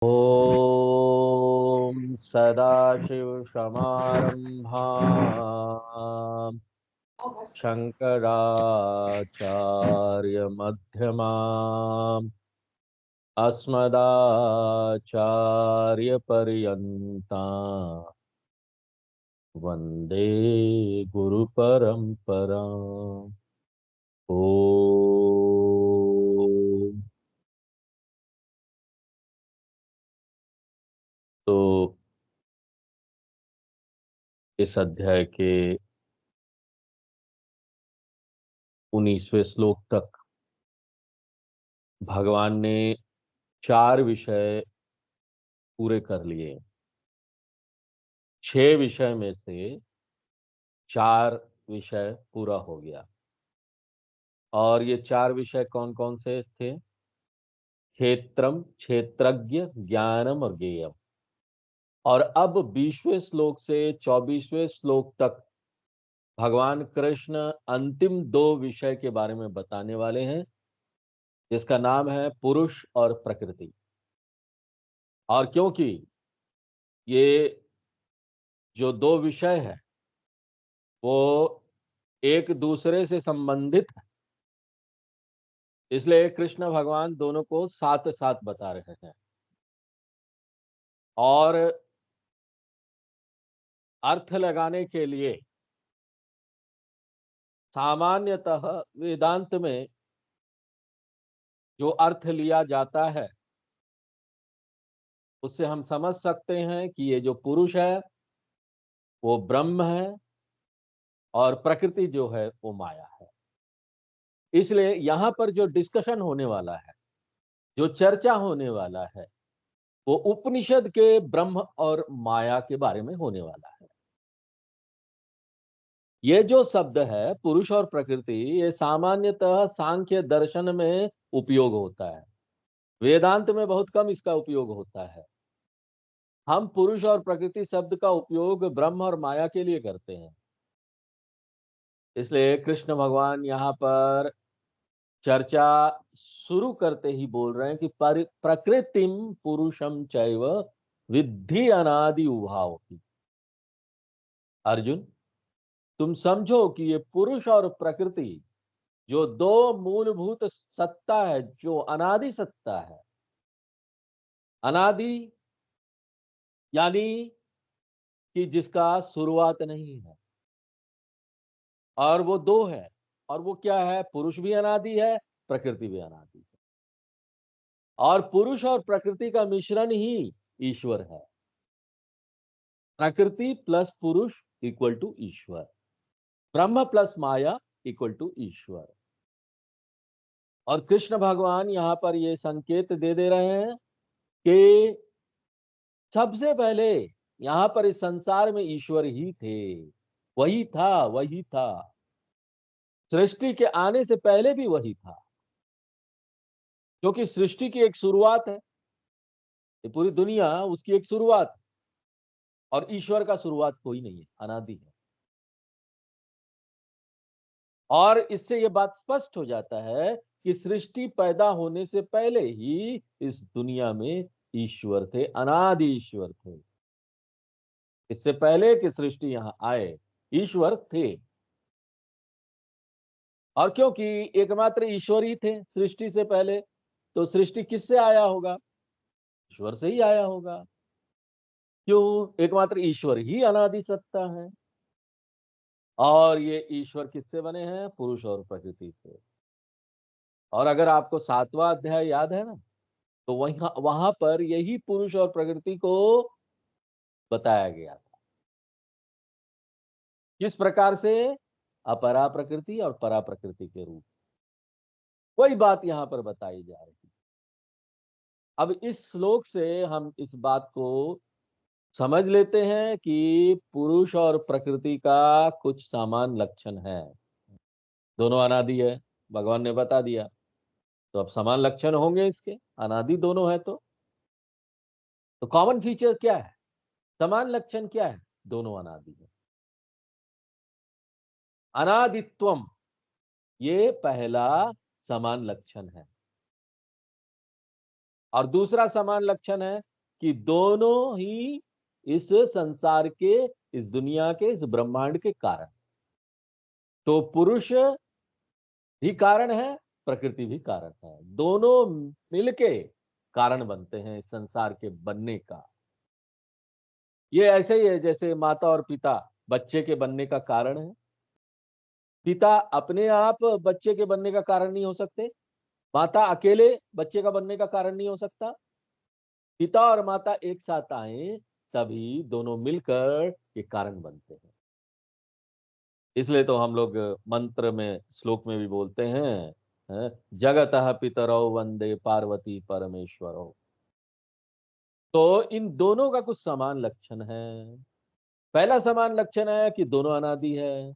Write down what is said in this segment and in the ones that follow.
ॐ सदाशिवसमारम्भाम् शङ्कराचार्यमध्यमाम् अस्मदाचार्यपर्यन्ताम् वन्दे गुरुपरम्पराम्। ॐ तो इस अध्याय के 19वें श्लोक तक भगवान ने 4 विषय पूरे कर लिए। 6 विषय में से 4 विषय पूरा हो गया। और ये 4 विषय कौन कौन से थे? क्षेत्रम, क्षेत्रज्ञ, ज्ञानम और ज्ञेयम। और अब 20वें श्लोक से 24वें श्लोक तक भगवान कृष्ण अंतिम 2 विषय के बारे में बताने वाले हैं, जिसका नाम है पुरुष और प्रकृति। और क्योंकि ये जो 2 विषय है वो एक दूसरे से संबंधित है, इसलिए कृष्ण भगवान दोनों को साथ साथ बता रहे हैं। और अर्थ लगाने के लिए सामान्यतः वेदांत में जो अर्थ लिया जाता है उससे हम समझ सकते हैं कि ये जो पुरुष है वो ब्रह्म है और प्रकृति जो है वो माया है। इसलिए यहां पर जो डिस्कशन होने वाला है, जो चर्चा होने वाला है, वो उपनिषद के ब्रह्म और माया के बारे में होने वाला है। ये जो शब्द है पुरुष और प्रकृति, ये सामान्यतः सांख्य दर्शन में उपयोग होता है, वेदांत में बहुत कम इसका उपयोग होता है। हम पुरुष और प्रकृति शब्द का उपयोग ब्रह्म और माया के लिए करते हैं। इसलिए कृष्ण भगवान यहाँ पर चर्चा शुरू करते ही बोल रहे हैं कि प्रकृतिम पुरुषम चैव विद्धि अनादि उभाव की। अर्जुन, तुम समझो कि ये पुरुष और प्रकृति जो 2 मूलभूत सत्ता है, जो अनादि सत्ता है। अनादि यानी कि जिसका शुरुआत नहीं है, और वो 2 है। और वो क्या है? पुरुष भी अनादि है, प्रकृति भी अनादि है। और पुरुष और प्रकृति का मिश्रण ही ईश्वर है। प्रकृति प्लस पुरुष equal to Ishwar, Brahma plus Maya equal to ईश्वर। और कृष्ण भगवान यहां पर ये संकेत दे रहे हैं कि सबसे पहले यहां पर इस संसार में ईश्वर ही थे, वही था, वही था। सृष्टि के आने से पहले भी वही था, क्योंकि सृष्टि की एक शुरुआत है। ये पूरी दुनिया उसकी एक शुरुआत, और ईश्वर का शुरुआत कोई नहीं है, अनादि है। और इससे यह बात स्पष्ट हो जाता है कि सृष्टि पैदा होने से पहले ही इस दुनिया में ईश्वर थे, अनादि ईश्वर थे। इससे पहले कि सृष्टि यहां आए, ईश्वर थे। और क्योंकि एकमात्र ईश्वर ही थे सृष्टि से पहले, तो सृष्टि किससे आया होगा? ईश्वर से ही आया होगा। क्यों? एकमात्र ईश्वर ही अनादि सत्ता है। और ये ईश्वर किससे बने हैं? पुरुष और प्रकृति से। और अगर आपको 7वां अध्याय याद है ना, तो वहां वहां पर यही पुरुष और प्रकृति को बताया गया था। किस प्रकार से? अपरा प्रकृति और परा प्रकृति के रूप। वही बात यहां पर बताई जा रही है। अब इस श्लोक से हम इस बात को समझ लेते हैं कि पुरुष और प्रकृति का कुछ समान लक्षण है। दोनों अनादि है, भगवान ने बता दिया। तो अब समान लक्षण होंगे इसके, अनादि दोनों है। तो कॉमन फीचर क्या है? समान लक्षण क्या है? दोनों अनादि है। अनादित्वम, ये पहला समान लक्षण है। और दूसरा समान लक्षण है कि दोनों ही इस संसार के, इस दुनिया के, इस ब्रह्मांड के कारण। तो पुरुष भी कारण है, प्रकृति भी कारण है, दोनों मिलके कारण बनते हैं इस संसार के बनने का। ये ऐसे ही है जैसे माता और पिता बच्चे के बनने का कारण है। पिता अपने आप बच्चे के बनने का कारण नहीं हो सकते, माता अकेले बच्चे का बनने का कारण नहीं हो सकता। पिता और माता एक साथ आए तभी दोनों मिलकर ये कारण बनते हैं। इसलिए तो हम लोग मंत्र में, श्लोक में भी बोलते हैं, जगतः पितरौ वंदे पार्वती परमेश्वरौ। तो इन दोनों का कुछ समान लक्षण है। पहला समान लक्षण है कि दोनों अनादि है।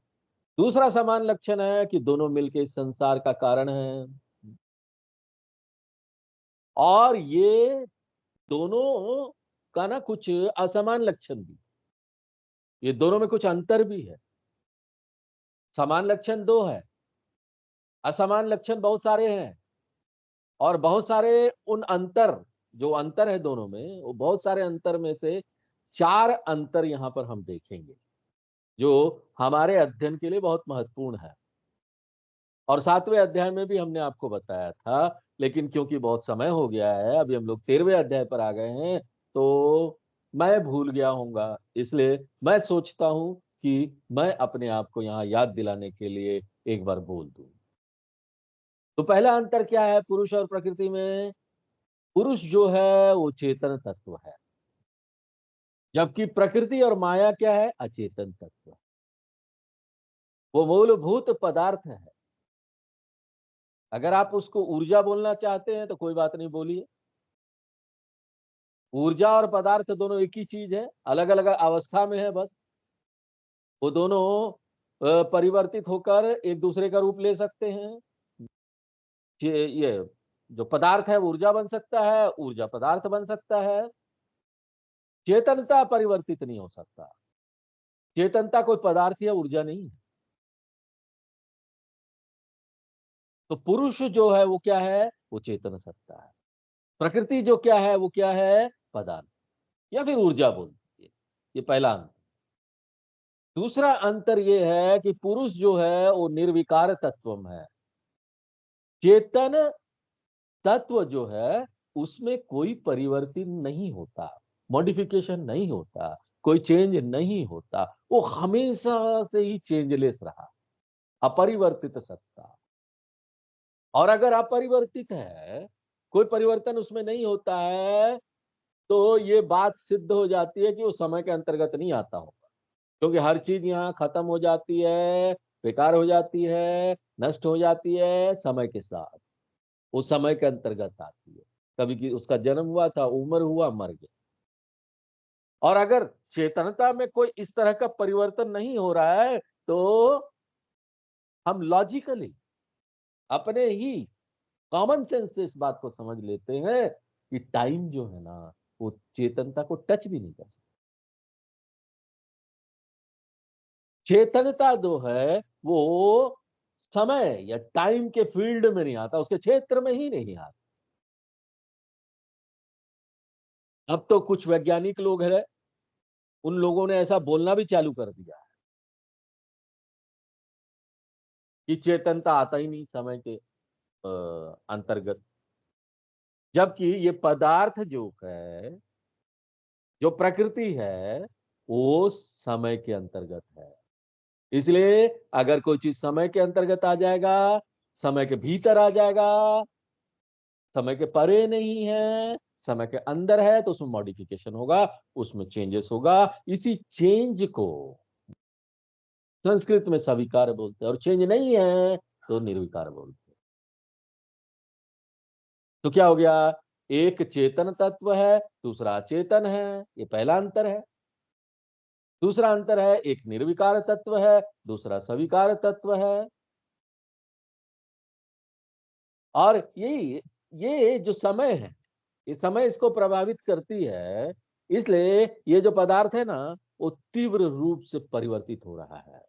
दूसरा समान लक्षण है कि दोनों मिलके इस संसार का कारण है। और ये दोनों का ना कुछ असमान लक्षण भी, ये दोनों में कुछ अंतर भी है। समान लक्षण दो है, असमान लक्षण बहुत सारे हैं। और बहुत सारे उन अंतर, जो अंतर है दोनों में, वो बहुत सारे अंतर में से 4 अंतर यहां पर हम देखेंगे, जो हमारे अध्ययन के लिए बहुत महत्वपूर्ण है। और 7वें अध्याय में भी हमने आपको बताया था, लेकिन क्योंकि बहुत समय हो गया है, अभी हम लोग 13वें अध्याय पर आ गए हैं, तो मैं भूल गया होऊंगा। इसलिए मैं सोचता हूं कि मैं अपने आप को यहाँ याद दिलाने के लिए एक बार बोल दूं। तो पहला अंतर क्या है पुरुष और प्रकृति में? पुरुष जो है वो चेतन तत्व है, जबकि प्रकृति और माया क्या है? अचेतन तत्व। वो मूलभूत पदार्थ है। अगर आप उसको ऊर्जा बोलना चाहते हैं तो कोई बात नहीं, बोलिए। ऊर्जा और पदार्थ दोनों एक ही चीज है, अलग अलग अवस्था में है बस। वो दोनों परिवर्तित होकर एक दूसरे का रूप ले सकते हैं। ये जो पदार्थ है वो ऊर्जा बन सकता है, ऊर्जा पदार्थ बन सकता है। चेतनता परिवर्तित नहीं हो सकता। चेतनता कोई पदार्थ या ऊर्जा नहीं है। तो पुरुष जो है वो क्या है? वो चेतन सत्ता है। प्रकृति जो क्या है वो क्या है? पदार्थ या फिर ऊर्जा बोल दीजिए। ये पहला अंतर। दूसरा अंतर ये है कि पुरुष जो है वो निर्विकार तत्वम है। चेतन तत्व जो है उसमें कोई परिवर्तन नहीं होता, मॉडिफिकेशन नहीं होता, कोई चेंज नहीं होता। वो हमेशा से ही चेंजलेस रहा, अपरिवर्तित सत्ता। और अगर अपरिवर्तित है, कोई परिवर्तन उसमें नहीं होता है, तो ये बात सिद्ध हो जाती है कि वो समय के अंतर्गत नहीं आता होगा। क्योंकि हर चीज यहाँ खत्म हो जाती है, बेकार हो जाती है, नष्ट हो जाती है समय के साथ। वो समय के अंतर्गत आती है। कभी कि उसका जन्म हुआ था, उम्र हुआ, मर गया। और अगर चेतनता में कोई इस तरह का परिवर्तन नहीं हो रहा है, तो हम लॉजिकली अपने ही कॉमन सेंस से इस बात को समझ लेते हैं कि टाइम जो है ना वो चेतनता को टच भी नहीं कर सकता। चेतनता जो है वो समय या टाइम के फील्ड में नहीं आता, उसके क्षेत्र में ही नहीं आता। अब तो कुछ वैज्ञानिक लोग हैं, उन लोगों ने ऐसा बोलना भी चालू कर दिया है कि चेतनता आता ही नहीं समय के अंतर्गत। जबकि ये पदार्थ जो है, जो प्रकृति है, वो समय के अंतर्गत है। इसलिए अगर कोई चीज समय के अंतर्गत आ जाएगा, समय के भीतर आ जाएगा, समय के परे नहीं है, समय के अंदर है, तो उसमें मॉडिफिकेशन होगा, उसमें चेंजेस होगा। इसी चेंज को संस्कृत में सविकार बोलते हैं, और चेंज नहीं है तो निर्विकार बोलते हैं। तो क्या हो गया? एक चेतन तत्व है, दूसरा अचेतन है। ये पहला अंतर है। दूसरा अंतर है, एक निर्विकार तत्व है, दूसरा सविकार तत्व है। और ये जो समय है, ये समय इसको प्रभावित करती है। इसलिए ये जो पदार्थ है ना, वो तीव्र रूप से परिवर्तित हो रहा है।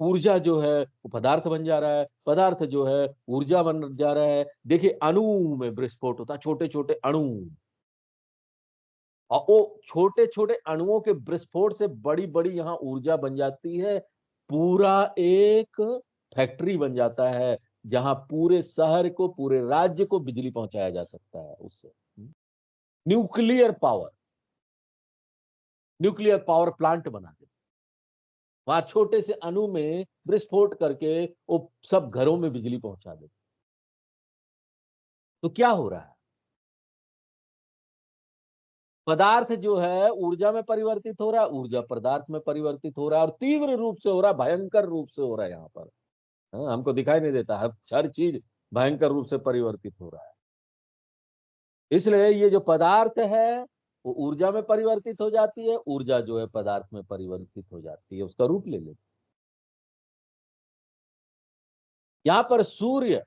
ऊर्जा जो है वो पदार्थ बन जा रहा है, पदार्थ जो है ऊर्जा बन जा रहा है। देखिए अणु में विस्फोट होता है, छोटे छोटे अणु। और वो छोटे छोटे अणुओं के विस्फोट से बड़ी बड़ी यहाँ ऊर्जा बन जाती है, पूरा एक फैक्ट्री बन जाता है जहां पूरे शहर को, पूरे राज्य को बिजली पहुंचाया जा सकता है उससे। Nuclear power, nuclear power plant बना दे, वहां छोटे से अणु में विस्फोट करके वो सब घरों में बिजली पहुंचा दे। तो क्या हो रहा है, पदार्थ जो है ऊर्जा में परिवर्तित हो रहा है, ऊर्जा पदार्थ में परिवर्तित हो रहा है, और तीव्र रूप से हो रहा है, भयंकर रूप से हो रहा है यहाँ पर। हमको दिखाई नहीं देता, हर चीज भयंकर रूप से परिवर्तित हो रहा है। इसलिए ये जो पदार्थ है वो ऊर्जा में परिवर्तित हो जाती है, ऊर्जा जो है पदार्थ में परिवर्तित हो जाती है, उसका रूप ले लेती है। यहाँ पर सूर्य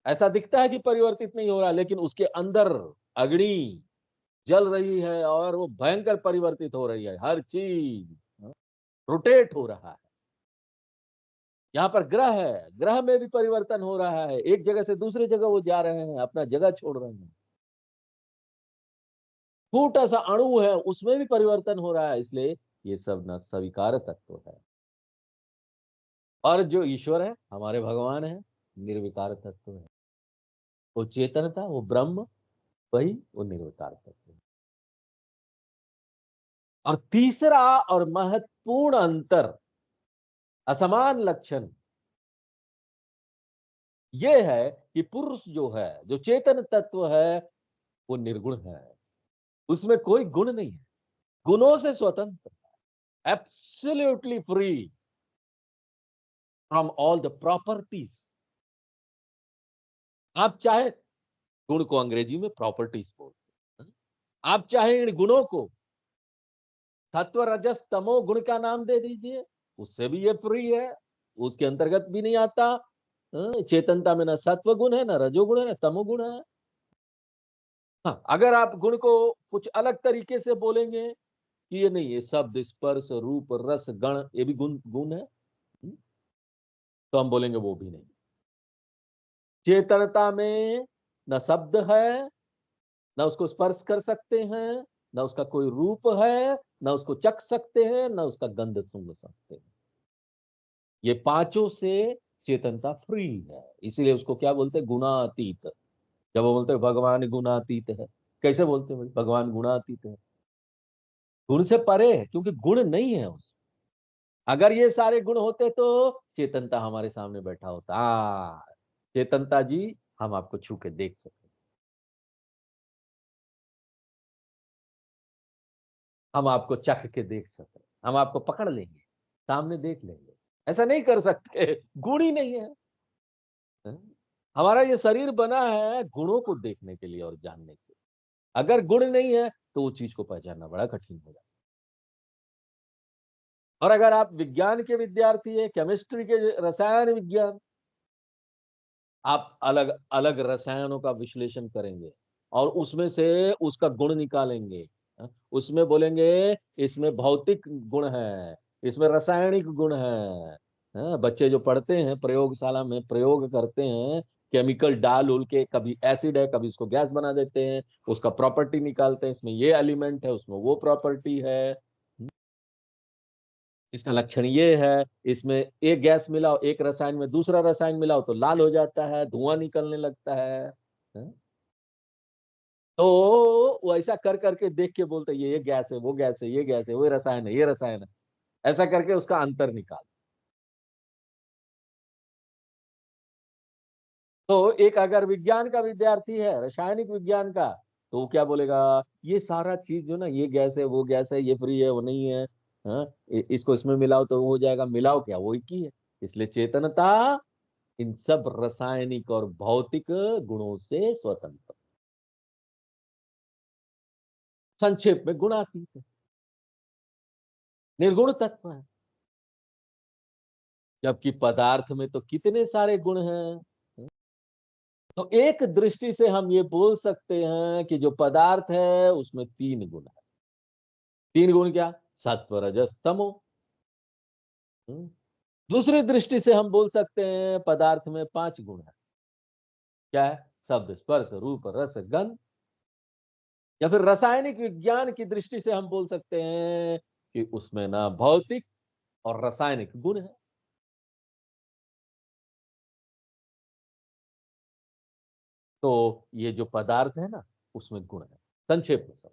ऐसा दिखता है कि परिवर्तित नहीं हो रहा, लेकिन उसके अंदर अग्नि जल रही है और वो भयंकर परिवर्तित हो रही है, हर चीज रोटेट हो रहा है। यहाँ पर ग्रह है, ग्रह में भी परिवर्तन हो रहा है, एक जगह से दूसरी जगह वो जा रहे हैं, अपना जगह छोड़ रहे हैं। छोटा सा अणु है उसमें भी परिवर्तन हो रहा है, इसलिए ये सब न स्वीकार तत्व है। और जो ईश्वर है, हमारे भगवान है, निर्विकार तत्व है। वो चेतनता, वो ब्रह्म, वही वो निर्विकार तत्व है। और तीसरा और महत्वपूर्ण अंतर, असमान लक्षण ये है कि पुरुष जो है, जो चेतन तत्व है, वो निर्गुण है, उसमें कोई गुण नहीं है, गुणों से स्वतंत्र, absolutely free from all the properties. आप चाहे गुण को अंग्रेजी में प्रॉपर्टीज बोलते हैं, आप चाहे इन गुणों को सत्व रजस तमो गुण का नाम दे दीजिए, उससे भी ये फ्री है, उसके अंतर्गत भी नहीं आता। चेतनता में ना सत्व गुण है, ना रजोगुण है, ना तमोगुण है। हाँ, अगर आप गुण को कुछ अलग तरीके से बोलेंगे कि ये नहीं, ये शब्द स्पर्श रूप रस गण ये भी गुण गुण है, तो हम बोलेंगे वो भी नहीं। चेतनता में न शब्द है, न उसको स्पर्श कर सकते हैं, न उसका कोई रूप है, न उसको चख सकते हैं, न उसका गंध सूंघ सकते हैं। ये पांचों से चेतनता फ्री है, इसीलिए उसको क्या बोलते हैं, गुणातीत। जब वो बोलते हैं भगवान गुणातीत है, कैसे बोलते हैं भगवान गुणातीत है? गुण से परे है, क्योंकि गुण नहीं है उसमें। अगर ये सारे गुण होते तो चेतनता हमारे सामने बैठा होता, चेतनता जी हम आपको छू के देख सकते, हम आपको चख के देख सकते, हम आपको पकड़ लेंगे, सामने देख लेंगे। ऐसा नहीं कर सकते, गुण ही नहीं है। हैं? हमारा ये शरीर बना है गुणों को देखने के लिए और जानने के लिए। अगर गुण नहीं है तो वो चीज को पहचानना बड़ा कठिन हो जाता है। और अगर आप विज्ञान के विद्यार्थी है, केमिस्ट्री के, रसायन विज्ञान, आप अलग अलग रसायनों का विश्लेषण करेंगे और उसमें से उसका गुण निकालेंगे। उसमें बोलेंगे इसमें भौतिक गुण है, इसमें रासायनिक गुण है। बच्चे जो पढ़ते हैं प्रयोगशाला में प्रयोग करते हैं, केमिकल डाल उल के, कभी एसिड है कभी उसको गैस बना देते हैं, उसका प्रॉपर्टी निकालते हैं, इसमें ये एलिमेंट है उसमें वो प्रॉपर्टी है, इसका लक्षण ये है, इसमें एक गैस मिलाओ एक रसायन में दूसरा रसायन मिलाओ तो लाल हो जाता है, धुआं निकलने लगता है। हैं? तो वो ऐसा कर करके देख के बोलते हैं ये गैस है वो गैस है, ये गैस है वो रसायन है ये रसायन है, ऐसा करके उसका अंतर निकाल। तो एक अगर विज्ञान का विद्यार्थी है, रासायनिक विज्ञान का, तो वो क्या बोलेगा, ये सारा चीज जो ना, ये गैस है वो गैस है, ये फ्री है वो नहीं है, हाँ? इसको इसमें मिलाओ तो वो हो जाएगा, मिलाओ क्या, वो एक ही है। इसलिए चेतनता इन सब रासायनिक और भौतिक गुणों से स्वतंत्र, संक्षेप में गुणातीत है, निर्गुण तत्व है। जबकि पदार्थ में तो कितने सारे गुण हैं। तो एक दृष्टि से हम ये बोल सकते हैं कि जो पदार्थ है उसमें तीन गुण है। तीन गुण क्या, सत्व रजस तमो। हम्म। दूसरी दृष्टि से हम बोल सकते हैं पदार्थ में पांच गुण है। क्या है, शब्द स्पर्श रूप रस गंध। या फिर रासायनिक विज्ञान की दृष्टि से हम बोल सकते हैं कि उसमें ना भौतिक और रासायनिक गुण है। तो ये जो पदार्थ है ना, उसमें गुण है। संक्षेप में सब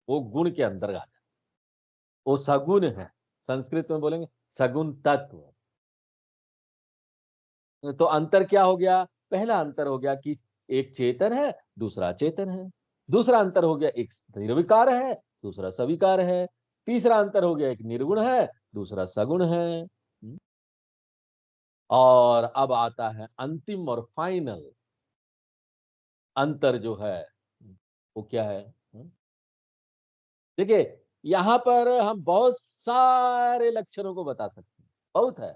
वो गुण के अंदर आ जाता है। वो सगुण है। संस्कृत में बोलेंगे सगुण तत्व। तो अंतर क्या हो गया? पहला अंतर हो गया कि एक चेतन है, दूसरा अचेतन है। दूसरा अंतर हो गया, एक निर्विकार है, दूसरा सविकार है। तीसरा अंतर हो गया, एक निर्गुण है, दूसरा सगुण है। और अब आता है अंतिम और फाइनल अंतर जो है, वो क्या है? देखिए, यहाँ पर हम बहुत सारे लक्षणों को बता सकते हैं, बहुत है।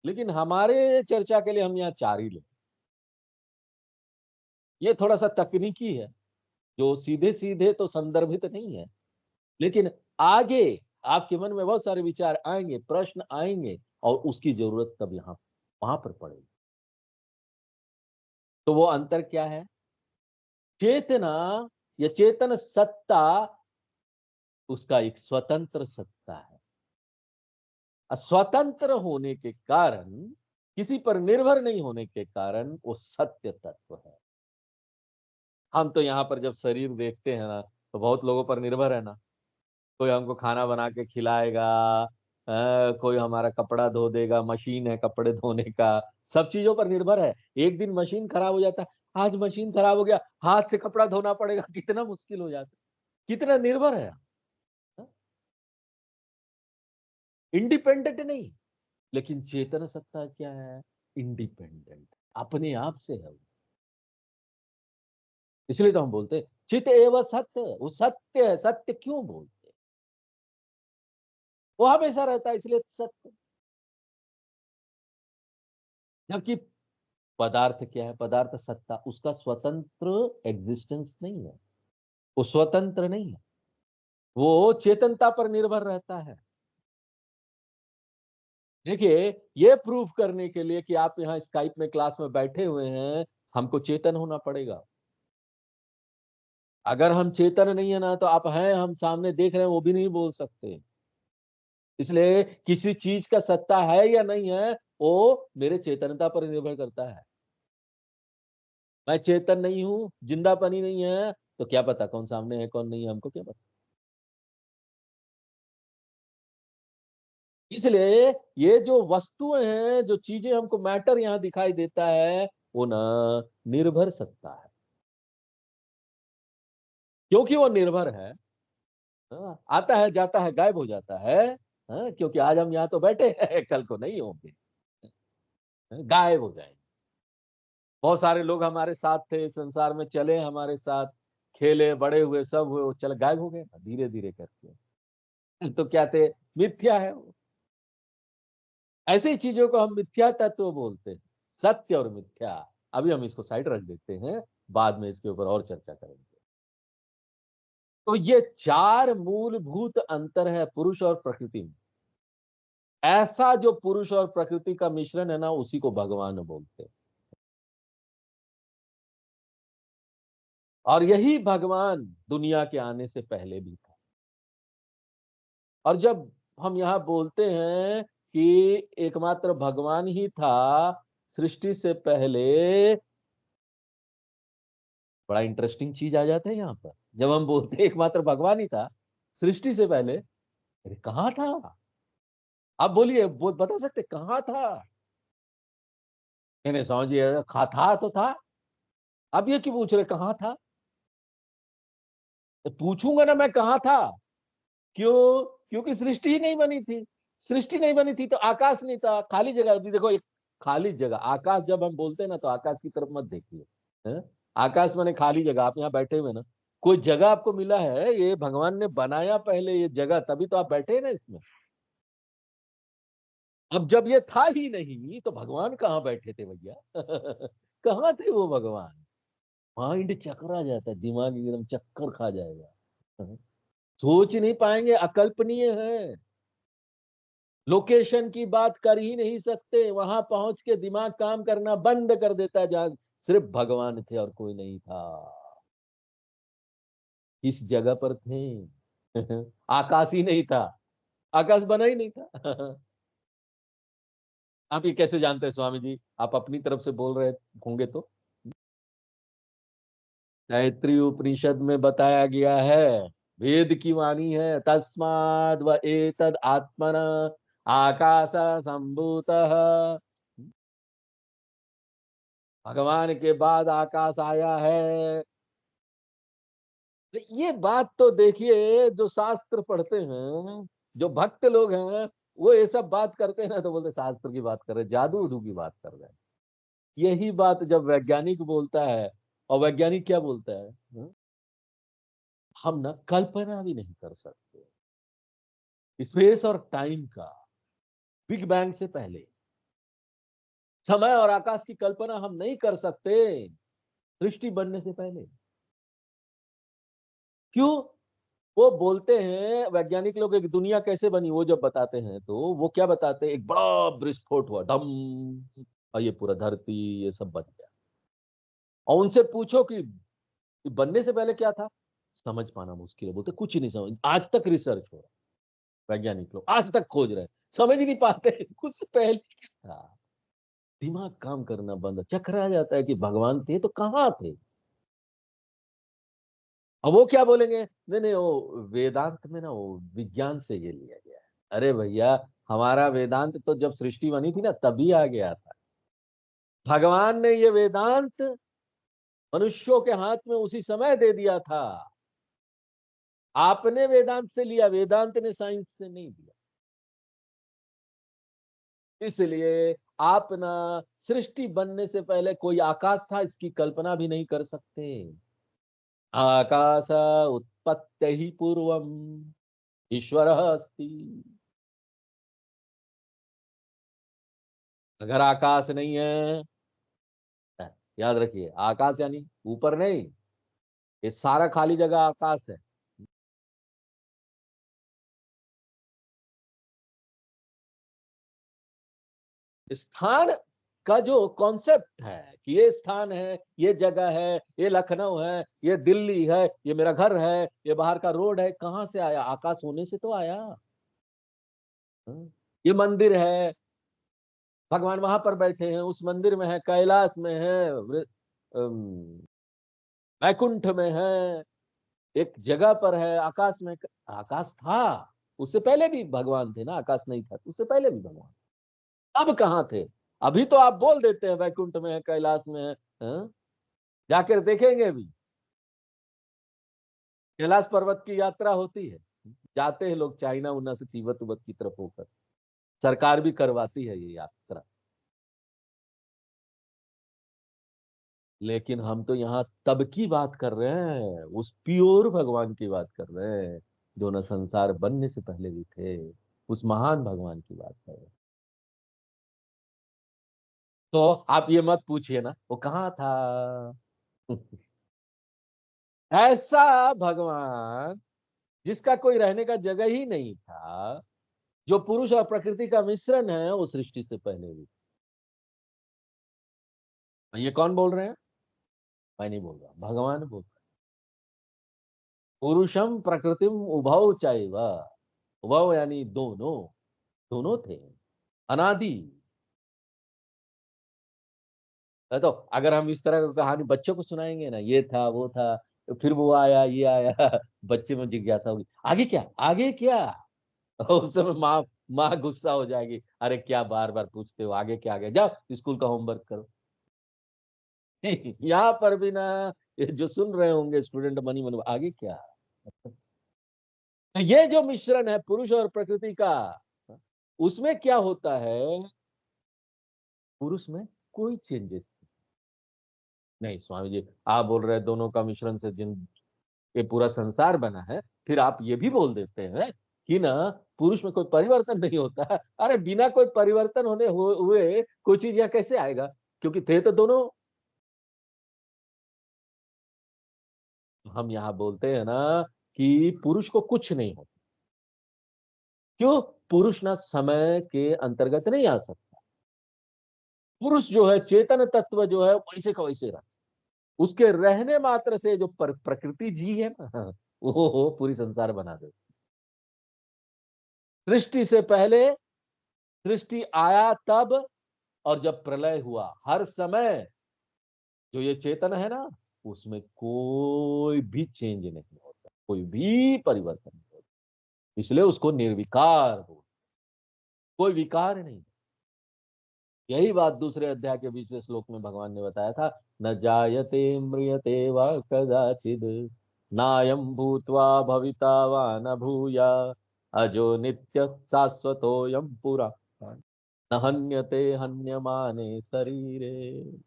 लेकिन हमारे चर्चा के लिए हम यहाँ 4 ही लें। ये थोड़ा-सा तकनीकी है, जो सीधे-सीधे तो संदर्भित नहीं है। लेकिन आगे आपके मन में बहुत सारे विचार आएँगे, प्रश्न आएँगे और उसकी ज़रूरत तब यहाँ वहाँ पर पड़ेगी। तो वो अंतर क्या है? चेतना या चेतन सत्ता उसका एक स्वतंत्र सत्ता है। स्वतंत्र होने के कारण, किसी पर निर्भर नहीं होने के कारण वो सत्य तत्व है। हम तो यहाँ पर जब शरीर देखते हैं ना, तो बहुत लोगों पर निर्भर है ना। कोई हमको खाना बना के खिलाएगा, कोई हमारा कपड़ा धो देगा, मशीन है कपड़े धोने का, सब चीज़ों पर निर्भर है। एक दिन मशीन खराब हो जाता है, आज मशीन खराब हो गया, हाथ से कपड़ा धोना पड़ेगा, कितना मुश्किल हो जाता है। कितना निर्भर है। हाँ, इंडिपेंडेंट नहीं, लेकिन चेतन सत्ता क्या है? इंडिपेंडेंट, अपने आप से है वो। इसलिए तो हम बोलते हैं चित एव सत्य, वो सत्य है। सत्य क्यों बोलते हैं? वो हमेशा रहता है, इसलिए सत्य। जबकि पदार्थ क्या है? पदार्थ सत्ता, उसका स्वतंत्र एग्जिस्टेंस नहीं है। वो स्वतंत्र नहीं है। वो चेतनता पर निर्भर रहता है। देखिए, ये प्रूफ करने के लिए कि आप यहाँ स्काइप में क्लास में बैठे हुए हैं, हमको चेतन होना पड़ेगा। अगर हम चेतन नहीं है ना, तो आप हैं, हम सामने देख रहे हैं, वो भी नहीं बोल सकते। इसलिए किसी चीज का सत्ता है या नहीं है, वो मेरे चेतनता पर निर्भर करता है। मैं चेतन नहीं हूँ, जिंदापनी नहीं है, तो क्या पता कौन सामने है, कौन नहीं है, हमको क्या पता? इसलिए ये जो वस्तुएँ हैं, जो चीज़ें हमको मैटर यहाँ दिखाई देता है, वो ना निर्भर सत्ता है। क्योंकि वो निर्भर है, आता है, जाता है, गायब हो जाता है, क्योंकि आज हम यहाँ तो बैठे हैं, कल को नहीं होंगे, गायब हो जाएँगे। बहुत सारे लोग हमारे साथ थे, संसार में चले हमारे साथ, खेले, बड़े हुए, सब हुए, वो चल गायब हो गए ना धीरे-धीरे करके। तो क्या थे? मिथ्या है वो। ऐसी चीज़ों को हम मिथ्या तत्व बोलते हैं, सत्य और मिथ्या। अभी हम इसको साइड रख देते हैं, बाद में इसके ऊपर और चर्चा करेंगे। तो ये 4 मूलभूत अंतर है पुरुष और प्रकृति में। ऐसा जो पुरुष और प्रकृति का मिश्रण है ना, उसी को भगवान बोलते हैं। और यही भगवान दुनिया के आने से पहले भी था। और जब हम यहाँ बोलते हैं कि एकमात्र भगवान ही था सृष्टि से पहले, बड़ा इंटरेस्टिंग चीज़ आ जाता है यहाँ पर। जब हम बोलते हैं एकमात्र भगवान ही था सृष्टि से पहले, अरे कहाँ था? आप बोलिए, वो बता सकते कहाँ था? नहीं, नहीं समझिए, खा था तो था। अब ये क्यों पूछ रहे कहाँ था? तो पूछूंगा ना मैं कहाँ था? क्यों? क्योंकि सृष्टि ही नहीं बनी थी। सृष्टि नहीं बनी थी तो आकाश नहीं था, खाली जगह होती। देखो एक खाली जगह, आकाश जब हम बोलते हैं ना, तो आकाश की तरफ मत देखिए। हैं? आकाश माने खाली जगह। आप यहाँ बैठे हुए ना, कोई जगह आपको मिला है, ये भगवान ने बनाया पहले ये जगह, तभी तो आप बैठे हैं ना इसमें। अब जब ये था ही नहीं, तो भगवान कहाँ बैठे थे भैया? कहाँ थे वो भगवान? माइंड चकरा जाता है, दिमाग एकदम चक्कर खा जाएगा। सोच नहीं पाएंगे, अकल्पनीय है। लोकेशन की बात कर ही नहीं सकते, वहां पहुंच के दिमाग काम करना बंद कर देता है, जहां सिर्फ भगवान थे और कोई नहीं था। किस जगह पर थे? आकाश ही नहीं था, आकाश बना ही नहीं था। आप ये कैसे जानते हैं स्वामी जी? आप अपनी तरफ से बोल रहे होंगे तो। तैत्रीय उपनिषद में बताया गया है, वेद की वाणी है, तस्माद् व एतद् आत्मन आकाश संभूतः। भगवान के बाद आकाश आया है। तो ये बात तो देखिए, जो शास्त्र पढ़ते हैं, जो भक्त लोग हैं, वो ये सब बात करते हैं ना, तो बोलते शास्त्र की बात कर रहे हैं, जादू उदू की बात कर रहे हैं। यही बात जब वैज्ञानिक बोलता है, और वैज्ञानिक क्या बोलता है, हम ना कल्पना भी नहीं कर सकते स्पेस और टाइम का, बिग बैंग से पहले समय और आकाश की कल्पना हम नहीं कर सकते सृष्टि बनने से पहले। क्यों? वो बोलते हैं वैज्ञानिक लोग, एक दुनिया कैसे बनी वो जब बताते हैं, तो वो क्या बताते हैं, एक बड़ा विस्फोट हुआ, धम, और ये पूरा धरती ये सब बन गया। और उनसे पूछो कि बनने से पहले क्या था, समझ पाना मुश्किल है, बोलते कुछ नहीं समझ, आज तक रिसर्च हो रहा है, वैज्ञानिक लोग आज तक खोज रहे हैं, समझ ही नहीं पाते कुछ से पहले क्या था। दिमाग काम करना बंद, चकरा जाता है कि भगवान थे तो कहाँ थे। अब वो क्या बोलेंगे, नहीं नहीं, वो वेदांत में ना वो विज्ञान से ये लिया गया है। अरे भैया, हमारा वेदांत तो जब सृष्टि बनी थी ना तभी आ गया था। भगवान ने ये वेदांत मनुष्यों के हाथ में उसी समय दे दिया था। आपने वेदांत से लिया, वेदांत ने साइंस से नहीं दिया। इसलिए आप ना सृष्टि बनने से पहले कोई आकाश था इसकी कल्पना भी नहीं कर सकते। आकाश उत्पत्ति ही पूर्वम ईश्वर अस्ति। अगर आकाश नहीं है, याद रखिए, आकाश यानी ऊपर नहीं, ये सारा खाली जगह आकाश है। स्थान का जो कॉन्सेप्ट है कि ये स्थान है, ये जगह है, ये लखनऊ है, ये दिल्ली है, ये मेरा घर है, ये बाहर का रोड है, कहां से आया? आकाश होने से तो आया। हाँ? ये मंदिर है, भगवान वहां पर बैठे हैं, उस मंदिर में है, कैलाश में है, वैकुंठ में है, एक जगह पर है, आकाश में। आकाश था, उससे पहले भी भगवान थे ना, आकाश नहीं था उससे पहले भी भगवान। अब कहाँ थे? अभी तो आप बोल देते हैं वैकुंठ में है, कैलाश में है, हाँ? जाकर देखेंगे भी। कैलाश पर्वत की यात्रा होती है, जाते हैं लोग चाइना उना से तिब्बत उब्बत की तरफ होकर, सरकार भी करवाती है ये यात्रा। लेकिन हम तो यहाँ तब की बात कर रहे हैं, उस प्योर भगवान की बात कर रहे हैं, जो न संसार बनने से पहले भी थे, उस महान भगवान की बात कर रहे हैं। तो आप ये मत पूछिए ना वो कहाँ था। ऐसा भगवान जिसका कोई रहने का जगह ही नहीं था, जो पुरुष और प्रकृति का मिश्रण है, वो सृष्टि से पहले भी। ये कौन बोल रहे हैं? मैं नहीं बोल रहा, भगवान बोल रहे हैं। पुरुषम प्रकृतिम उभौ चैव, उभौ यानी दोनों, दोनों थे, अनादि है। तो अगर हम इस तरह की कहानी बच्चों को सुनाएंगे ना, ये था वो था, तो फिर वो आया ये आया, बच्चे में जिज्ञासा होगी, आगे क्या आगे क्या। उस समय माँ माँ गुस्सा हो जाएगी, अरे क्या बार बार पूछते हो, आगे क्या, आगे जाओ स्कूल का होमवर्क करो। यहाँ पर भी ना, ये जो सुन रहे होंगे स्टूडेंट, मनी मन आगे क्या। तो ये जो मिश्रण है पुरुष और प्रकृति का, उसमें क्या होता है, पुरुष में कोई चेंजेस नहीं। स्वामी जी आप बोल रहे हैं दोनों का मिश्रण से जिन ये पूरा संसार बना है, फिर आप ये भी बोल देते हैं कि ना पुरुष में कोई परिवर्तन नहीं होता है। अरे बिना कोई परिवर्तन हुए कोई चीज यहाँ कैसे आएगा, क्योंकि थे तो दोनों। हम यहाँ बोलते हैं ना कि पुरुष को कुछ नहीं होता। क्यों? पुरुष ना समय के अंतर्गत नहीं आ सकता। पुरुष जो है चेतन तत्व जो है वैसे का वैसे रहा, उसके रहने मात्र से जो प्रकृति जी है ना, वो पूरी संसार बना दे। सृष्टि से पहले, सृष्टि आया तब, और जब प्रलय हुआ, हर समय जो ये चेतन है ना, उसमें कोई भी चेंज नहीं होता, कोई भी परिवर्तन नहीं होता, इसलिए उसको निर्विकार बोलते, कोई विकार नहीं। यही बात दूसरे अध्याय के 20वें श्लोक में भगवान ने बताया था, न जायते म्रियते वा कदाचिद, नायं भूत्वा भविता वा न भूया, अजो नित्य शाश्वतोऽयं पुरा, न हन्यते हन्यमाने शरीरे।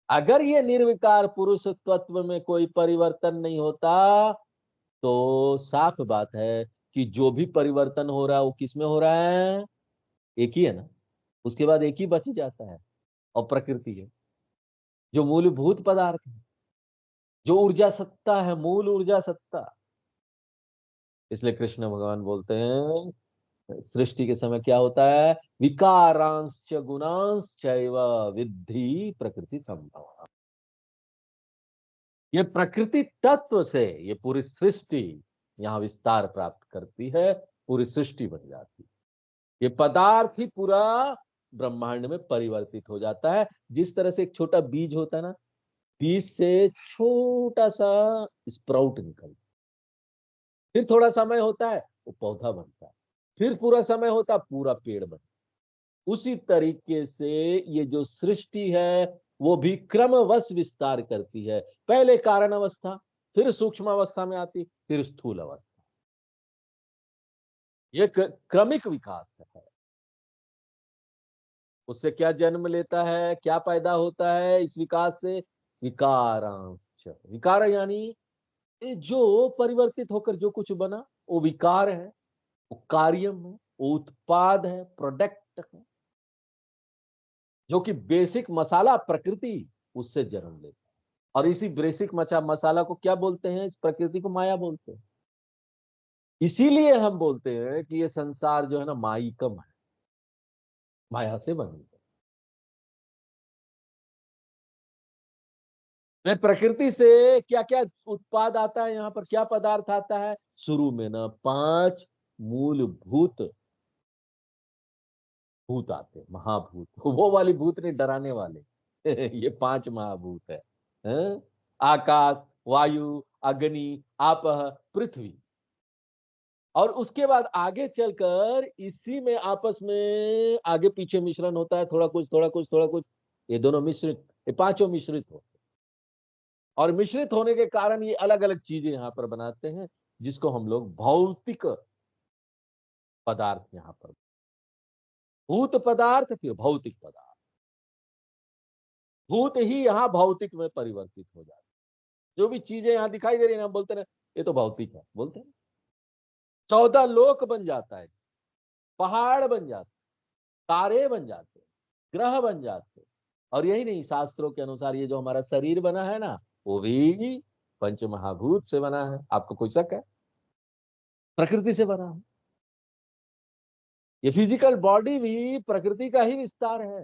अगर ये निर्विकार पुरुष तत्व में कोई परिवर्तन नहीं होता, तो साफ बात है कि जो भी परिवर्तन हो रहा है वो किसमें हो रहा है, एक ही है ना, उसके बाद एक ही बच जाता है, और प्रकृति है जो मूलभूत पदार्थ है, जो ऊर्जा सत्ता है, मूल ऊर्जा सत्ता। इसलिए कृष्ण भगवान बोलते हैं सृष्टि के समय क्या होता है, विकारांश्च गुणांश्चैव विद्धि प्रकृति संभव। ये प्रकृति तत्व से ये पूरी सृष्टि यहाँ विस्तार प्राप्त करती है, पूरी सृष्टि बन जाती है। ये पदार्थ ही पूरा ब्रह्मांड में परिवर्तित हो जाता है। जिस तरह से एक छोटा बीज होता है ना, बीज से छोटा सा स्प्राउट निकलता है, फिर थोड़ा समय होता है वो पौधा बनता है, फिर पूरा समय होता है पूरा पेड़ बनता है। उसी तरीके से ये जो सृष्टि है वो भी क्रमवश विस्तार करती है। पहले कारण अवस्था, फिर सूक्ष्म अवस्था में आती, फिर स्थूल अवस्था। ये क्रमिक विकास है। उससे क्या जन्म लेता है, क्या पैदा होता है इस विकास से, विकारांश। विकार यानी ये जो परिवर्तित होकर जो कुछ बना वो विकार है, वो कार्यम है, वो उत्पाद है, प्रोडक्ट है, जो कि बेसिक मसाला प्रकृति उससे जन्म लेता है। और इसी बेसिक मसाला को क्या बोलते हैं, इस प्रकृति को माया बोलते हैं। इसीलिए हम बोलते हैं कि ये संसार जो है ना माईकम है, माया से बनी है। मैं प्रकृति से क्या क्या उत्पाद आता है, यहाँ पर क्या पदार्थ आता है, शुरू में ना 5 मूलभूत भूत आते, महाभूत, वो वाली भूत नहीं, डराने वाले। ये 5 महाभूत है, हैं? आकाश, वायु, अग्नि, आपः, पृथ्वी। और उसके बाद आगे चलकर इसी में आपस में आगे पीछे मिश्रण होता है, थोड़ा कुछ थोड़ा कुछ थोड़ा कुछ, ये दोनों मिश्रित, ये पांचों मिश्रित होते हैं। और मिश्रित होने के कारण ये अलग अलग चीजें यहाँ पर बनाते हैं, जिसको हम लोग भौतिक पदार्थ यहाँ पर, भूत पदार्थ फिर भौतिक पदार्थ, भूत ही यहाँ भौतिक में परिवर्तित हो जाते। जो भी चीजें यहाँ दिखाई दे रही है, हम बोलते हैं ये तो भौतिक है, बोलते हैं 14 लोक बन जाता है, पहाड़ बन जाते, तारे बन जाते, ग्रह बन जाते। और यही नहीं, शास्त्रों के अनुसार ये जो हमारा शरीर बना है ना, वो भी पंच महाभूत से बना है। आपको कोई शक है, प्रकृति से बना है। ये फिजिकल बॉडी भी प्रकृति का ही विस्तार है।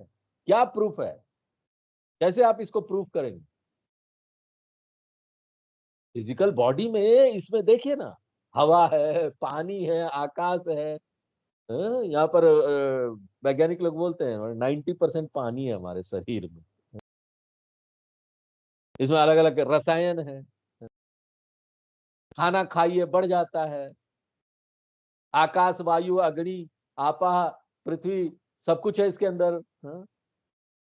क्या प्रूफ है, कैसे आप इसको प्रूफ करेंगे? फिजिकल बॉडी में इसमें देखिए ना, हवा है, पानी है, आकाश है। यहाँ पर वैज्ञानिक लोग बोलते हैं 90% पानी है हमारे शरीर में। इसमें अलग अलग रसायन है, खाना खाइए बढ़ जाता है, आकाश, वायु, अग्नि, आपा, पृथ्वी, सब कुछ है इसके अंदर। हाँ?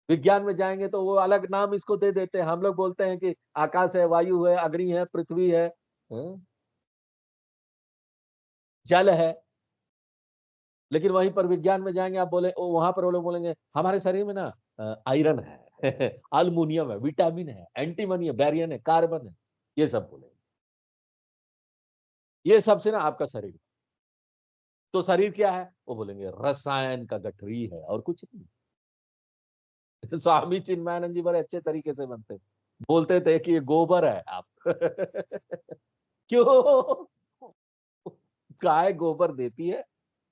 विज्ञान में जाएंगे तो वो अलग नाम इसको दे देते हैं। हम लोग बोलते हैं कि आकाश है, वायु है, अग्नि है, पृथ्वी है, हाँ? जल है। लेकिन वहीं पर विज्ञान में जाएंगे, आप बोले वहां पर वो लोग बोलेंगे हमारे शरीर में ना आयरन है, अल्मुनियम है, विटामिन है, एंटीमनी है, बैरियन है, कार्बन है, ये सब बोलेंगे। ये सबसे ना आपका शरीर, तो शरीर क्या है, वो बोलेंगे रसायन का गठरी है और कुछ नहीं। स्वामी चिन्मयानंद जी बड़े अच्छे तरीके से बनते बोलते थे कि ये गोबर है आप। क्यों, गाय गोबर देती है,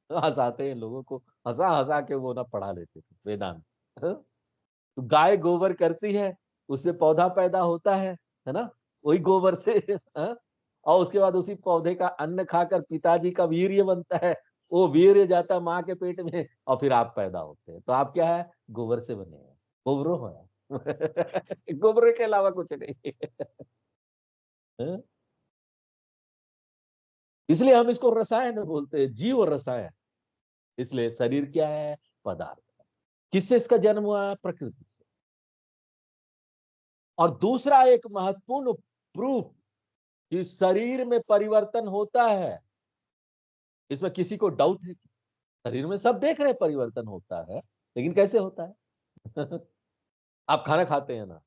हंसाते हैं लोगों को, हंसा हंसा के वो ना पढ़ा लेते थे वेदांत। हाँ? तो गाय गोबर करती है, उससे पौधा पैदा होता है ना, वही गोबर से। हाँ? और उसके बाद उसी पौधे का अन्न खाकर पिताजी का वीर्य बनता है, वो वीर्य जाता है माँ के पेट में और फिर आप पैदा होते हैं। तो आप क्या है? गोबर से बने हैं, गोबरो है। गोबर के अलावा कुछ नहीं। हैं? इसलिए हम इसको रसायन बोलते हैं, जीव रसायन। इसलिए शरीर क्या है? पदार्थ। किससे इसका जन्म हुआ? प्रकृति से। और दूसरा एक महत्वपूर्ण प्रूफ कि शरीर में परिवर्तन होता है, इसमें किसी को डाउट है? शरीर में सब देख रहे हैं परिवर्तन होता है, लेकिन कैसे होता है? आप खाना खाते हैं ना,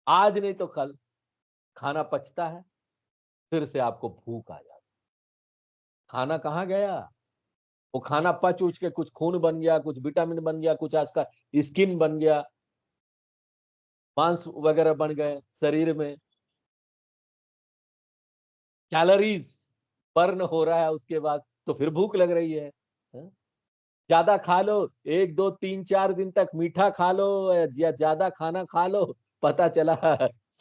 आज नहीं तो कल खाना पचता है, फिर से आपको भूख आ जाती है। खाना कहाँ गया? वो खाना पच उच के कुछ खून बन गया, कुछ विटामिन बन गया, कुछ आज का स्किन बन गया, मांस वगैरह बन गए शरीर में, कैलोरीज बर्न हो रहा है, उसके बाद तो फिर भूख लग रही है। हैं? ज्यादा खा लो, 1 2 3 4 दिन तक मीठा खा लो या ज्यादा खाना खा लो, पता चला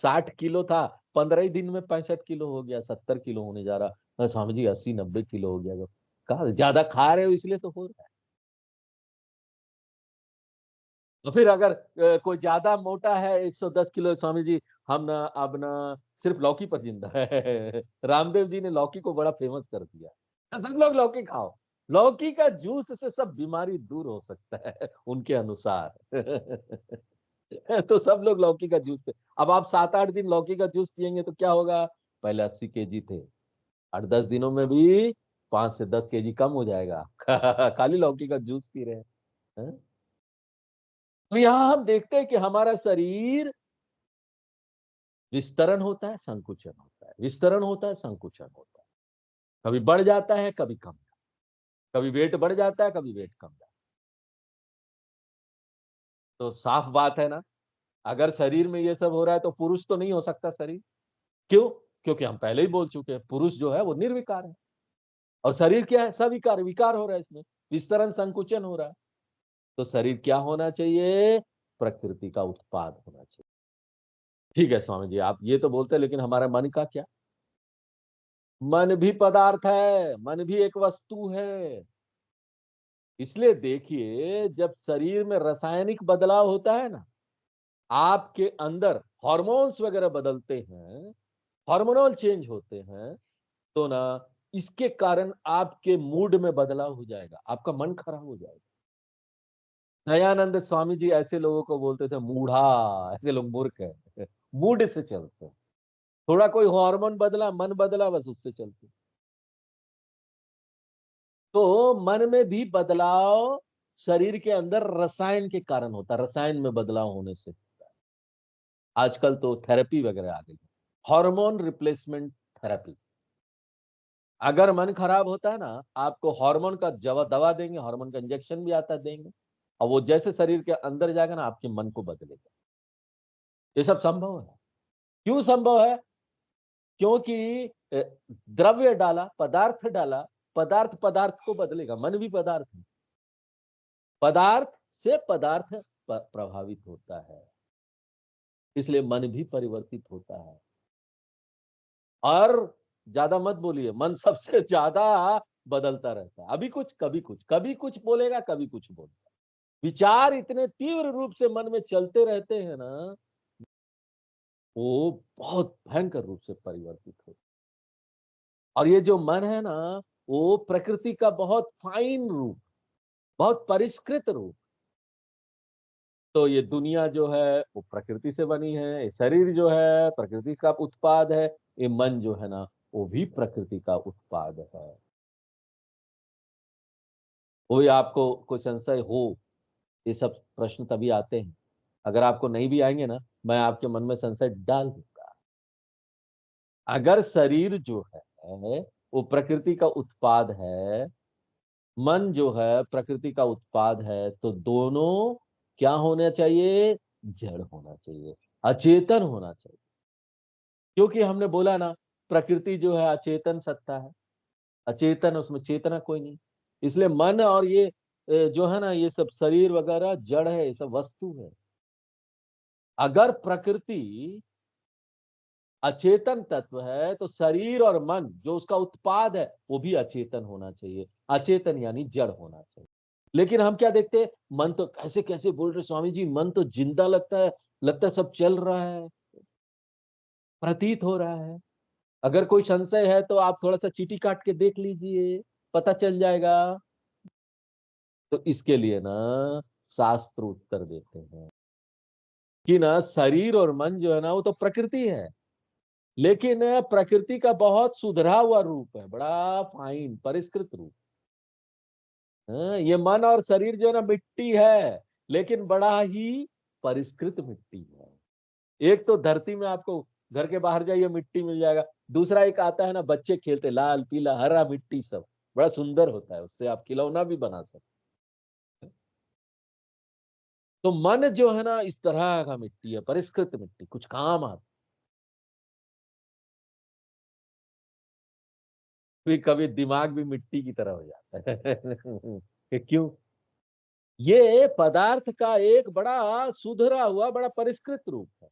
60 किलो था, 15 ही दिन में 65 किलो हो गया, 70 किलो होने जा रहा। स्वामी जी 80 90 किलो हो गया। कहा ज्यादा खा रहे हो इसलिए तो हो रहा है। तो फिर अगर कोई ज्यादा मोटा है 110 किलो, स्वामी जी हम ना अब ना सिर्फ लौकी पर जिंदा है। रामदेव जी ने लौकी को बड़ा फेमस कर दिया, सब लोग लौकी खाओ, लौकी का जूस से सब बीमारी दूर हो सकता है उनके अनुसार। तो सब लोग लौकी का जूस पे। अब आप 7 8 दिन लौकी का जूस पियेंगे तो क्या होगा? पहले 80 kg थे, 8 10 दिनों में भी 5 से 10 kg कम हो जाएगा। खाली लौकी का जूस पी रहे हैं। तो यहाँ हम देखते हैं कि हमारा शरीर विस्तरण होता है, संकुचन होता है, विस्तरण होता है, संकुचन होता है, कभी बढ़ जाता है, कभी कम, कभी वेट बढ़ जाता है, कभी वेट कम जाता है। तो साफ बात है ना, अगर शरीर में ये सब हो रहा है तो पुरुष तो नहीं हो सकता शरीर। क्यों? क्योंकि हम पहले ही बोल चुके हैं, पुरुष जो है वो निर्विकार है, और शरीर क्या है? सविकार, विकार हो रहा है इसमें, विस्तरण संकुचन हो रहा है। तो शरीर क्या होना चाहिए? प्रकृति का उत्पाद होना चाहिए। ठीक है स्वामी जी, आप ये तो बोलते हैं, लेकिन हमारा मन का क्या? मन भी पदार्थ है, मन भी एक वस्तु है। इसलिए देखिए, जब शरीर में रासायनिक बदलाव होता है ना, आपके अंदर हार्मोन्स वगैरह बदलते हैं, हार्मोनल चेंज होते हैं, तो ना इसके कारण आपके मूड में बदलाव हो जाएगा, आपका मन खराब हो जाएगा। दयानंद स्वामी जी ऐसे लोगों को बोलते थे मूढ़ा, ऐसे लोग मूर्ख है। मूड से चलते हैं, थोड़ा कोई हार्मोन बदला, मन बदला, बस उससे चलते। तो मन में भी बदलाव शरीर के अंदर रसायन के कारण होता है, रसायन में बदलाव होने से होता है। आजकल तो थेरेपी वगैरह आ गई, हार्मोन रिप्लेसमेंट थेरेपी। अगर मन खराब होता है ना, आपको हार्मोन का दवा देंगे, हार्मोन का इंजेक्शन भी आता है, देंगे, और वो जैसे शरीर के अंदर जाएगा ना, आपके मन को बदलेगा। ये सब संभव है। क्यों संभव है? क्योंकि द्रव्य डाला, पदार्थ डाला, पदार्थ पदार्थ को बदलेगा, मन भी पदार्थ है, पदार्थ से पदार्थ प्रभावित होता है, इसलिए मन भी परिवर्तित होता है। और ज्यादा मत बोलिए, मन सबसे ज्यादा बदलता रहता है, अभी कुछ कभी कुछ, कभी कुछ बोलेगा, कभी कुछ बोलेगा। विचार इतने तीव्र रूप से मन में चलते रहते हैं ना, वो बहुत भयंकर रूप से परिवर्तित होता है। और ये जो मन है ना, वो प्रकृति का बहुत फाइन रूप, बहुत परिष्कृत रूप। तो ये दुनिया जो है वो प्रकृति से बनी है, ये शरीर जो है प्रकृति का उत्पाद है, ये मन जो है ना वो भी प्रकृति का उत्पाद है। कोई आपको कोई संशय हो, ये सब प्रश्न तभी आते हैं, अगर आपको नहीं भी आएंगे ना, मैं आपके मन में संशय डाल दूंगा। अगर शरीर जो है वो प्रकृति का उत्पाद है, मन जो है प्रकृति का उत्पाद है, तो दोनों क्या होना चाहिए? जड़ होना चाहिए, अचेतन होना चाहिए। क्योंकि हमने बोला ना, प्रकृति जो है अचेतन सत्ता है, अचेतन, उसमें चेतना कोई नहीं। इसलिए मन और ये जो है ना, ये सब शरीर वगैरह जड़ है, ये सब वस्तु है। अगर प्रकृति अचेतन तत्व है तो शरीर और मन जो उसका उत्पाद है वो भी अचेतन होना चाहिए। अचेतन यानी जड़ होना चाहिए। लेकिन हम क्या देखते हैं, मन तो कैसे कैसे बोल रहे स्वामी जी, मन तो जिंदा लगता है सब चल रहा है, प्रतीत हो रहा है। अगर कोई संशय है तो आप थोड़ा सा चीटी काट के देख लीजिए, पता चल जाएगा। तो इसके लिए ना शास्त्र उत्तर देते हैं कि ना शरीर और मन जो है ना वो तो प्रकृति है, लेकिन प्रकृति का बहुत सुधरा हुआ रूप है, बड़ा फाइन परिष्कृत रूप। हाँ, ये मन और शरीर जो है ना मिट्टी है, लेकिन बड़ा ही परिष्कृत मिट्टी है। एक तो धरती में आपको घर के बाहर जाइए मिट्टी मिल जाएगा, दूसरा एक आता है ना बच्चे खेलते लाल पीला हरा मिट्टी सब, बड़ा सुंदर होता है, उससे आप खिलौना भी बना सकते। तो मन जो है ना इस तरह का मिट्टी है, परिष्कृत मिट्टी, कुछ काम आता। फिर कभी दिमाग भी मिट्टी की तरह हो जाता है कि क्यों, ये पदार्थ का एक बड़ा सुधरा हुआ बड़ा परिष्कृत रूप है,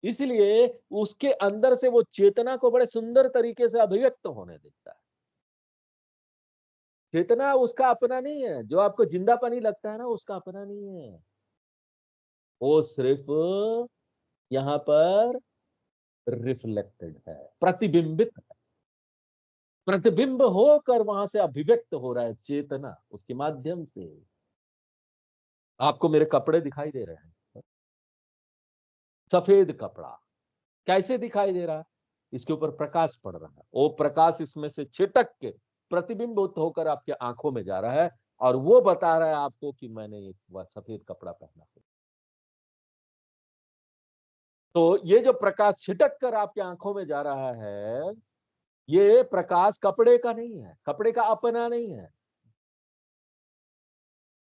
इसलिए उसके अंदर से वो चेतना को बड़े सुंदर तरीके से अभिव्यक्त होने देता है। चेतना उसका अपना नहीं है, जो आपको जिंदापनी लगता है ना उसका अपना नहीं है, वो सिर्फ यहाँ पर रिफ्लेक्टेड है, प्रतिबिंबित है, प्रतिबिंब होकर वहां से अभिव्यक्त हो रहा है चेतना उसके माध्यम से। आपको मेरे कपड़े दिखाई दे रहे हैं, सफेद कपड़ा कैसे दिखाई दे रहा है, इसके ऊपर प्रकाश पड़ रहा है, वो प्रकाश इसमें से छिटक के प्रतिबिंबित होकर आपके आंखों में जा रहा है और वो बता रहा है आपको कि मैंने एक सफेद कपड़ा पहना है। तो ये जो प्रकाश छिटक कर आपके आंखों में जा रहा है, ये प्रकाश कपड़े का नहीं है, कपड़े का अपना नहीं है,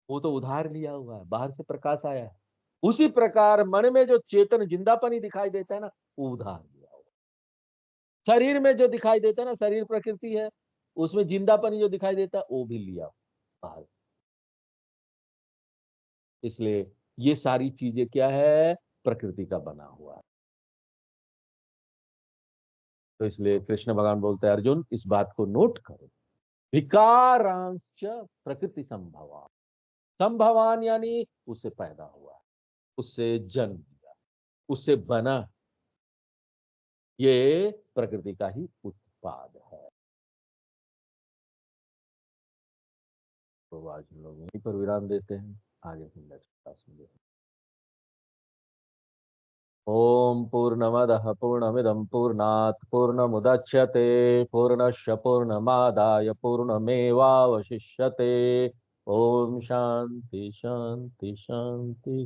वो तो उधार लिया हुआ है, बाहर से प्रकाश आया है। उसी प्रकार मन में जो चेतन जिंदापनी दिखाई देता है ना, वो उधार लिया हुआ। शरीर में जो दिखाई देता है ना, शरीर प्रकृति है, उसमें जिंदापनी जो दिखाई देता है वो भी लिया हुआ बाहर। इसलिए ये सारी चीजें क्या है, प्रकृति का बना हुआ है। तो इसलिए कृष्ण भगवान बोलते हैं अर्जुन इस बात को नोट करो, विकारांश्च प्रकृति संभवा, संभवान यानी उससे पैदा हुआ, उससे जन्म लिया, उससे बना, ये प्रकृति का ही उत्पाद है। तो आज हम लोग यहीं पर विराम देते हैं, आगे की नेक्स्ट क्लास में। ओम पूर्णमदः पूर्णमिदं पूर्णात् पूर्णमुदच्यते पूर्णस्य पूर्णमादाय पूर्णमेवावशिष्यते। ओम शांति शांति शांति।